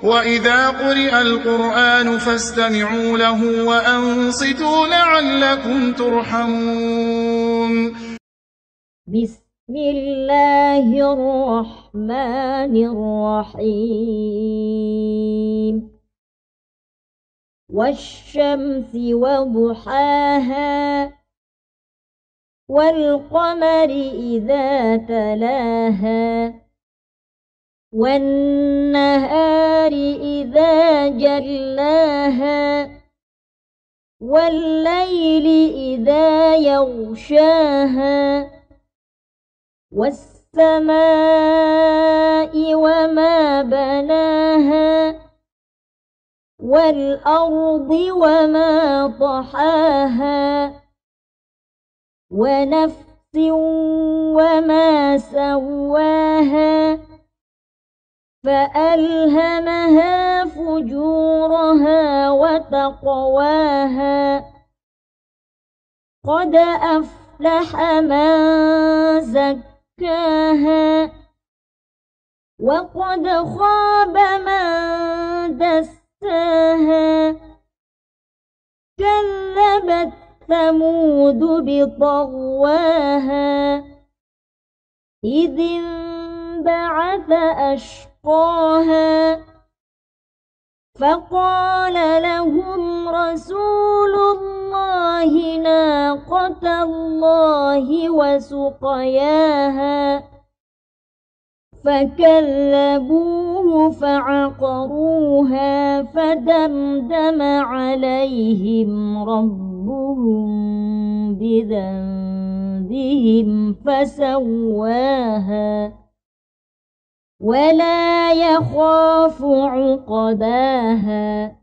وإذا قرئ القرآن فاستمعوا له وأنصتوا لعلكم ترحمون. بسم الله الرحمن الرحيم. والشمس وضحاها والقمر إذا تلاها والنهار إذا جلاها والليل إذا يغشاها والسماء وما بناها والأرض وما طحاها ونفس وما سواها فألهمها فجورها وتقواها قد أفلح من زكاها وقد خاب من دساها كذبت ثمود بطغواها إذ انبعث أشقاها فقال لهم رسول الله ناقة الله وسقياها فكذبوه فعقروها فدمدم عليهم ربهم بذنبهم فسواها ولا يخاف عقباها.